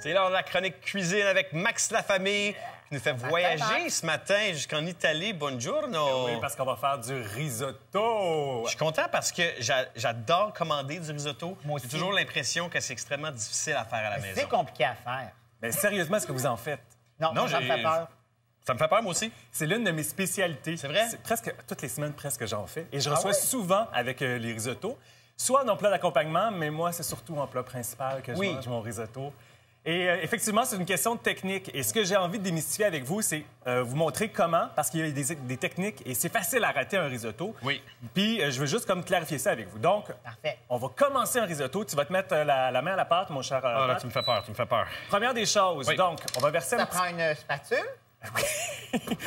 C'est l'heure de la chronique cuisine avec Max Lafamille qui nous fait voyager ce matin jusqu'en Italie. Buongiorno! Oui, parce qu'on va faire du risotto. Je suis content parce que j'adore commander du risotto. Moi aussi. J'ai toujours l'impression que c'est extrêmement difficile à faire à la maison. C'est compliqué à faire. Mais sérieusement, est-ce que vous en faites? Non, ça me fait peur. Ça me fait peur, moi aussi. C'est l'une de mes spécialités. C'est vrai? Presque toutes les semaines, presque, j'en fais. Et je reçois souvent avec les risottos, soit en plat d'accompagnement, mais moi, c'est surtout en plat principal que je mange mon risotto. Et effectivement, c'est une question de technique. Et ce que j'ai envie de démystifier avec vous, c'est vous montrer comment, parce qu'il y a des techniques et c'est facile à rater un risotto. Oui. Puis je veux juste comme clarifier ça avec vous. Donc, Parfait. on va commencer un risotto. Tu vas te mettre la main à la pâte, mon cher Ah, là, Pat. tu me fais peur, tu me fais peur. Première des choses, Oui. donc, on va verser Ça prend une spatule.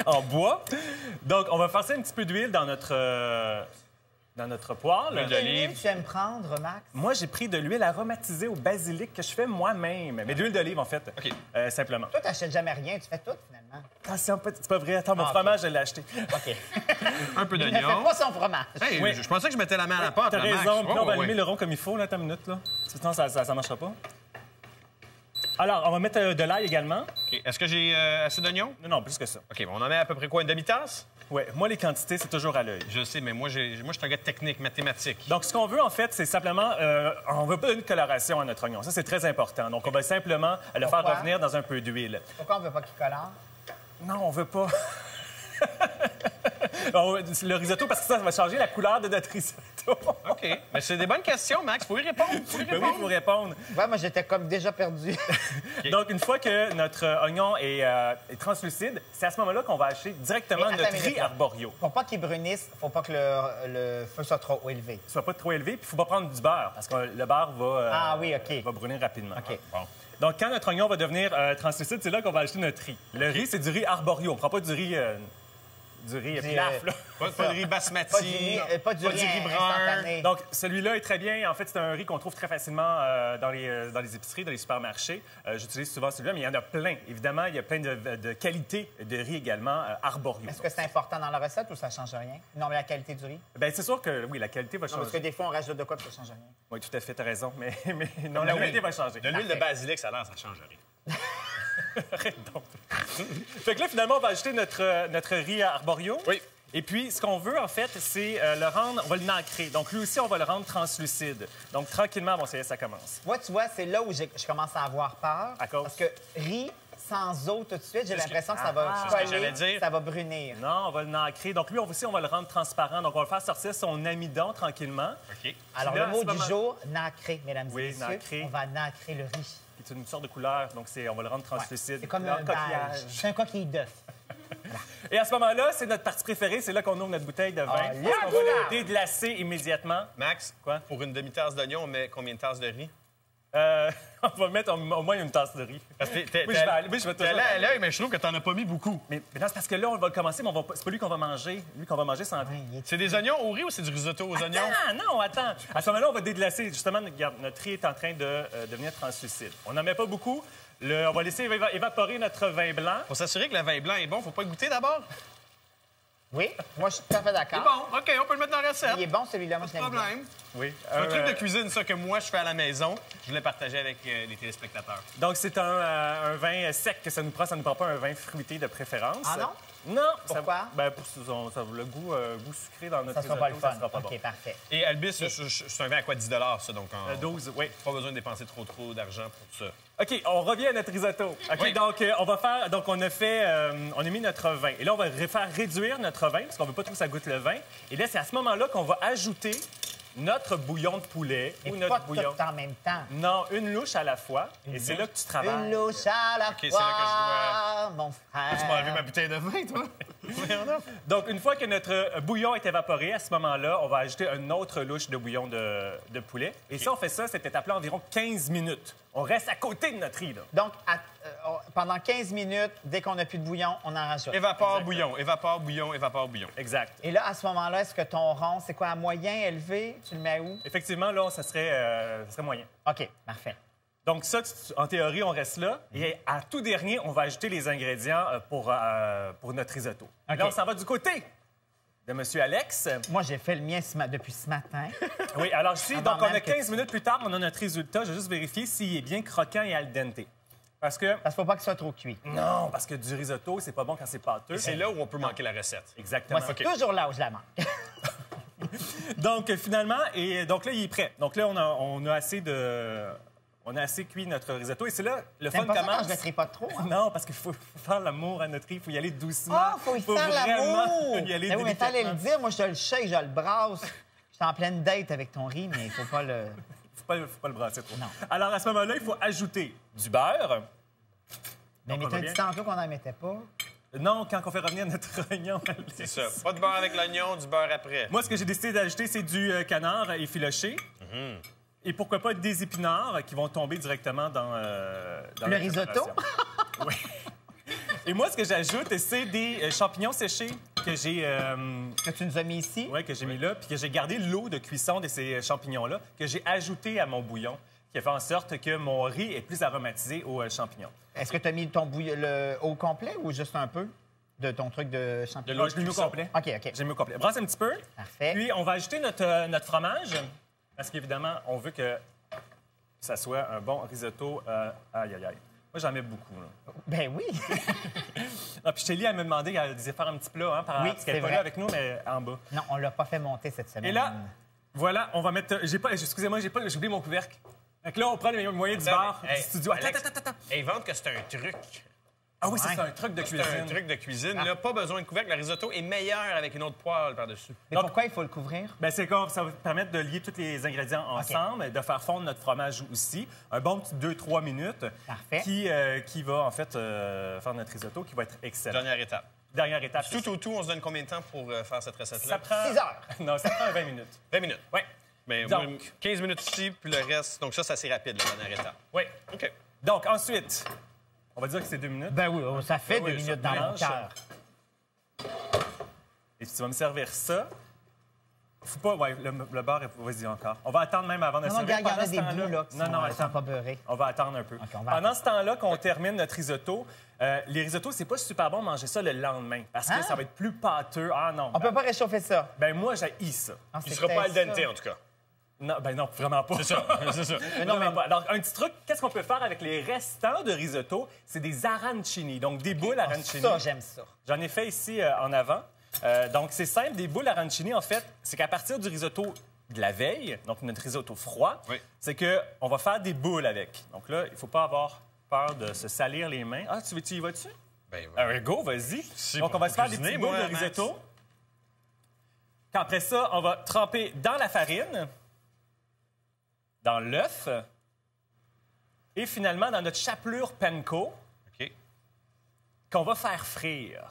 en bois. Donc, on va verser un petit peu d'huile dans notre poêle. L'huile Quelle d'olive. huile tu aimes prendre, Max? Moi, j'ai pris de l'huile aromatisée au basilic que je fais moi-même. Mais de l'huile d'olive, en fait. OK. Simplement. Toi, t'achètes jamais rien, tu fais tout, finalement. Attention, c'est pas vrai. Attends, mon Ah, fromage, je l'ai acheté. OK. Un peu Il ne d'oignon. fait pas son fromage. Hey, Oui. je pensais que je mettais la main à la pâte. T'as là, Max. raison. Puis là, on va Oh, allumer oui. le rond comme il faut, là, ta minute, là. Sinon, ça marchera pas. Alors, on va mettre de l'ail également. OK. Est-ce que j'ai assez d'oignons? Non, plus que ça. OK, bon, on en met à peu près quoi, une demi-tasse? Ouais, moi, les quantités, c'est toujours à l'œil. Je sais, mais moi, je suis un gars de technique, mathématique. Donc, ce qu'on veut, en fait, c'est simplement... on veut pas donner de coloration à notre oignon. Ça, c'est très important. Donc, on va simplement le faire Pourquoi? revenir dans un peu d'huile. Pourquoi on veut pas qu'il colore? Non, on veut pas. Le risotto, parce que ça va changer la couleur de notre risotto. OK. Mais c'est des bonnes questions, Max. Faut y répondre. Faut y Ben oui, répondre. il faut répondre. Ouais, moi, j'étais comme déjà perdu. Donc, une fois que notre oignon est translucide, c'est à ce moment-là qu'on va acheter directement Mais attends notre une riz minute, là. arborio. Pour pas qu'il brunisse, faut pas que le feu soit trop élevé. Soit pas trop élevé, puis il faut pas prendre du beurre, parce que le beurre va, Ah oui, OK. va brunir rapidement. OK. Bon. Donc, quand notre oignon va devenir translucide, c'est là qu'on va acheter notre riz. Le riz, c'est du riz arborio. On prend pas du riz pilaf, là. Pas de riz basmati. Pas du riz brun. instantané. Donc, celui-là est très bien. En fait, c'est un riz qu'on trouve très facilement dans les épiceries, dans les supermarchés. J'utilise souvent celui-là, mais il y en a plein. Évidemment, il y a plein de qualités de riz également arborio. Est-ce que c'est important dans la recette ou ça change rien? Non, mais la qualité du riz? Bien, c'est sûr que, oui, la qualité va Non, changer. parce que des fois, on rajoute de quoi puis ça change rien. Oui, tout à fait, tu as raison. Mais non, la qualité va changer. De l'huile de basilic, ça a l'air, ça change rien. Arrête donc. Fait que là, finalement, on va ajouter notre riz arborio. Oui. Et puis, ce qu'on veut, en fait, c'est le rendre... On va le nacrer. Donc, lui aussi, on va le rendre translucide. Donc, tranquillement, bon, ça commence. Moi, tu vois, c'est là où je commence à avoir peur. À cause? Parce que riz sans eau tout de suite, j'ai l'impression que ça va c'est ce que j'allais coller, dire. ça va brunir. Non, on va le nacrer. Donc, lui aussi, on va le rendre transparent. Donc, on va le faire sortir son amidon tranquillement. OK. Alors, Là, le mot à ce du moment- jour, nacré, mesdames Oui, et messieurs. nacré. On va nacrer le riz. C'est une sorte de couleur. Donc, on va le rendre Ouais. translucide. C'est comme Couleur un coquillage. beige. C'est un coquille d'œuf. Et à ce moment-là, c'est notre partie préférée. C'est là qu'on ouvre notre bouteille de vin. Ah, on là, va le là! déglacer immédiatement. Max, Quoi? pour une demi-tasse d'oignon, on met combien de tasses de riz? On va mettre au moins une tasse de riz. Parce que Oui, je vais t'es toujours... allé à l'œil, mais je trouve que t'en as pas mis beaucoup. Mais non, c'est parce que là, on va le commencer, mais c'est pas lui qu'on va manger. Lui qu'on va manger sans riz. C'est des oignons au riz ou c'est du risotto aux oignons? Ah non, attends. À ce moment-là, on va déglacer. Justement, regarde, notre riz est en train de devenir translucide. On n'en met pas beaucoup. On va laisser évaporer notre vin blanc. Pour s'assurer que le vin blanc est bon, faut pas le goûter d'abord? Oui, moi, je suis tout à fait C'est d'accord. bon, OK, on peut le mettre dans la recette. Il est bon, celui-là. Moi, je Pas de l'aime bien. problème. Oui. C'est un truc de cuisine, ça, que moi, je fais à la maison. Je voulais partager avec les téléspectateurs. Donc, c'est un vin sec que ça nous prend. Ça ne nous prend pas un vin fruité de préférence. Ah non? Non. Pourquoi? Pour le goût sucré dans notre Ça sera pas le risotto, fun. ça sera pas OK, bon. parfait. Et Albis, c'est un vin à quoi? 10 ça, donc 12, oui. pas besoin de dépenser trop d'argent pour ça. OK, on revient à notre risotto. OK, Oui. donc on va faire... Donc, on a mis notre vin. Et là, on va faire réduire notre vin, parce qu'on veut pas trop que ça goûte le vin. Et là, c'est à ce moment-là qu'on va ajouter notre bouillon de poulet Mais ou pas notre tout bouillon... en même temps. Non, une louche à la fois. Et c'est là que tu travailles. Une louche à la c'est fois, là mon frère. Tu m'as enlevé ma bouteille de vin, toi? Voyons donc. Donc, une fois que notre bouillon est évaporé, à ce moment-là, on va ajouter une autre louche de bouillon de poulet. Et ça, on fait ça, cette étape-là, environ 15 minutes. On reste à côté de notre riz, là. Donc, pendant 15 minutes, dès qu'on n'a plus de bouillon, on en rajoute. Évapore, bouillon, évapore, bouillon, évapore, bouillon. Exact. Et là, à ce moment-là, est-ce que ton rond, c'est quoi, à moyen, élevé? Tu le mets où? Effectivement, là, ça serait moyen. OK, parfait. Donc ça, en théorie, on reste là. Et à tout dernier, on va ajouter les ingrédients pour notre risotto. OK. Là, on s'en va du côté de M. Alex. Moi, j'ai fait le mien depuis ce matin. Oui, alors ici, Avant donc on même a que 15 minutes plus tard, on a notre résultat. Je vais juste vérifier s'il est bien croquant et al dente. Parce que... Parce qu'il ne faut pas qu'il soit trop cuit. Non, parce que du risotto, c'est pas bon quand c'est pâteux. C'est là où on peut manquer la recette. Exactement. Moi, c'est toujours là où je la manque. Donc, finalement, et donc là, il est prêt. Donc là, on a assez de... On a assez cuit notre risotto. Et c'est là, le fun T'aimes pas ça commence. quand je ne le trie pas trop? Hein? Non, parce qu'il faut faire l'amour à notre riz. Il faut y aller doucement. Ah, faut y faire l'amour! vraiment y aller Mais oui, mais fallait le délicatement. dire. Moi, je le shake, je le brasse. Je suis en pleine date avec ton riz, mais il faut pas le... Faut pas le brasser trop. Non. Alors, à ce moment-là, il faut ajouter du beurre. Mais Donc, on t'as va dit bien. tantôt qu'on n'en mettait pas. Non, quand on fait revenir notre oignon. C'est ça. Pas de beurre avec l'oignon, du beurre après. Moi, ce que j'ai décidé d'ajouter, c'est du canard effiloché. Et pourquoi pas des épinards qui vont tomber directement dans Le la risotto? préparation. Oui. Et moi, ce que j'ajoute, c'est des champignons séchés que j'ai Que tu nous as mis ici. que j'ai mis là, puis que j'ai gardé l'eau de cuisson de ces champignons-là, que j'ai ajouté à mon bouillon, qui a fait en sorte que mon riz est plus aromatisé aux champignons. Est-ce que tu as mis ton au complet ou juste un peu de ton truc de champignons? Là, je l'ai mis au complet. OK, OK. J'ai mis au complet. Brasse un petit peu. Parfait. Puis, on va ajouter notre fromage, parce qu'évidemment, on veut que ça soit un bon risotto. Aïe, aïe, aïe. Moi, j'en mets beaucoup. Là. Ben oui. Ah, puis Shelly, elle m'a demandé qu'elle disait faire un petit plat, hein, Oui, parce qu'elle c'est n'est pas vrai. là avec nous, mais en bas. Non, on l'a pas fait monter cette semaine. Et là, voilà, on va mettre... Excusez-moi, j'ai oublié mon couvercle. Donc là, on prend les moyens du bar, du studio. Attends. Invente que c'est un truc. Ah oui, Ouais. c'est un truc de C'est cuisine. un truc de cuisine. Là, pas besoin de couvercle. Le risotto est meilleur avec une autre poêle par-dessus. Mais pourquoi il faut le couvrir? Ben, c'est comme ça va permettre de lier tous les ingrédients ensemble, de faire fondre notre fromage aussi. Un bon petit 2-3 minutes. Parfait. Qui va, en fait, faire notre risotto, qui va être excellent. Dernière étape. Dernière étape. c'est Tout au tout, on se donne combien de temps pour faire cette recette-là? ça prend... 6 heures. Non, ça prend 20 minutes. 20 minutes. Oui. Mais Donc. moi, 15 minutes ici, puis le reste. Donc ça, c'est assez rapide, la dernière étape. Oui. OK. Donc, ensuite, on va dire que c'est 2 minutes. Ben oui, ça fait Oui, 2 ça minutes dans mon mélange. cœur. Et puis, tu vas me servir ça. Faut pas... Ouais, le beurre, vas-y encore. On va attendre même avant de Non, servir. regarde, il y en Pendant a ce des temps-là- bouts là, qui Non, non, sont attends. pas beurrés. On va attendre un peu. OK, on va Pendant ce temps-là qu'on termine notre risotto, les risottos, c'est pas super bon manger ça le lendemain parce que Ah! ça va être plus pâteux. Ah non. On peut pas réchauffer ça. Ben moi, j'haïs ça. Non, Il c'est sera pas al peut-être dente, ça. en tout cas. Non, ben non, vraiment pas. C'est ça. C'est ça. Vraiment pas. Alors, un petit truc, qu'est-ce qu'on peut faire avec les restants de risotto? C'est des arancini, donc des boules arancini. Ça, j'aime ça. J'en ai fait ici en avant. Donc, c'est simple, des boules arancini, en fait, c'est qu'à partir du risotto de la veille, donc notre risotto froid, Oui. c'est qu'on va faire des boules avec. Donc là, il ne faut pas avoir peur de se salir les mains. Ah, tu y vas-tu? Ben, Go, vas-y. Si, Donc, on va se faire des cuisiner, petites boules moi, de Max. risotto. Puis après ça, on va tremper dans la farine, dans l'œuf, et finalement dans notre chapelure panko OK. qu'on va faire frire.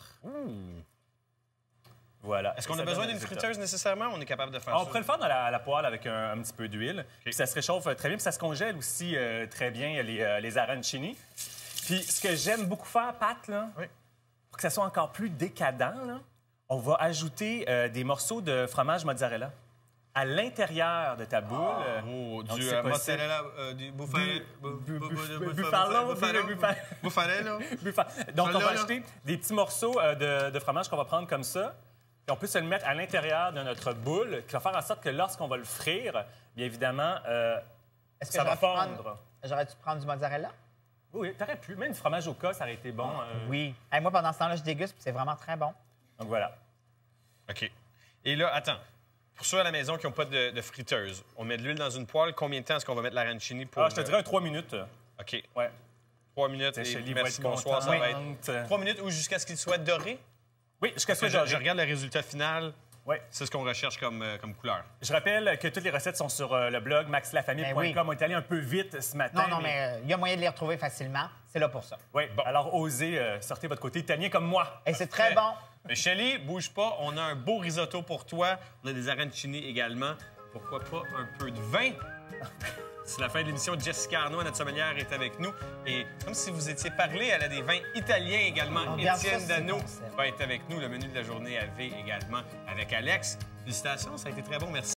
Voilà. Est-ce qu'on Ça a donne besoin le d'une résultat. friteuse nécessairement? On est capable de faire On ça? pourrait le faire dans la poêle avec un petit peu d'huile. Puis ça se réchauffe très bien. Puis ça se congèle aussi très bien, les arancini. Puis ce que j'aime beaucoup faire, Pat, là, Oui. pour que ça soit encore plus décadent, là, on va ajouter des morceaux de fromage mozzarella à l'intérieur de ta boule. Oh, Donc, du c'est possible. mozzarella, du buffalo. Buffalo. Donc, on Celle-là, va là. acheter des petits morceaux de fromage qu'on va prendre comme ça. Et on peut se le mettre à l'intérieur de notre boule, qui va faire en sorte que lorsqu'on va le frire, bien évidemment, Est-ce que ça va j'aurais pu fondre. J'aurais dû prendre du mozzarella? Oui, t'aurais pu. Même du fromage au cas, ça aurait été bon. Oui. Hey, moi, pendant ce temps-là, je déguste, puis c'est vraiment très bon. Donc, voilà. OK. Et là, attends. Pour ceux à la maison qui n'ont pas de friteuse, on met de l'huile dans une poêle. Combien de temps est-ce qu'on va mettre l'arancini pour... Ah, je te dirais 3 minutes. OK. Ouais. 3 minutes. Et Shelly va merci, être bonsoir. Ça va être contente. 3 minutes ou jusqu'à ce qu'il soit doré. Oui, jusqu'à ce que Je regarde le résultat final. Oui. C'est ce qu'on recherche comme couleur. Je rappelle que toutes les recettes sont sur le blog maxlafamille.com. Ben oui. On est allé un peu vite ce matin. Non, mais il y a moyen de les retrouver facilement. C'est là pour ça. Oui, alors osez, sortez votre côté italien comme moi. Et c'est très bon. Mais Shelly, bouge pas. On a un beau risotto pour toi. On a des arancini également. Pourquoi pas un peu de vin? C'est la fin de l'émission. Jessica Arnaud, notre sommelière, est avec nous. Et comme si vous étiez parlé, elle a des vins italiens également. On regarde Étienne ça, c'est Dano bon, ça. va être avec nous. Le menu de la journée à V également avec Alex. Félicitations, ça a été très bon. Merci.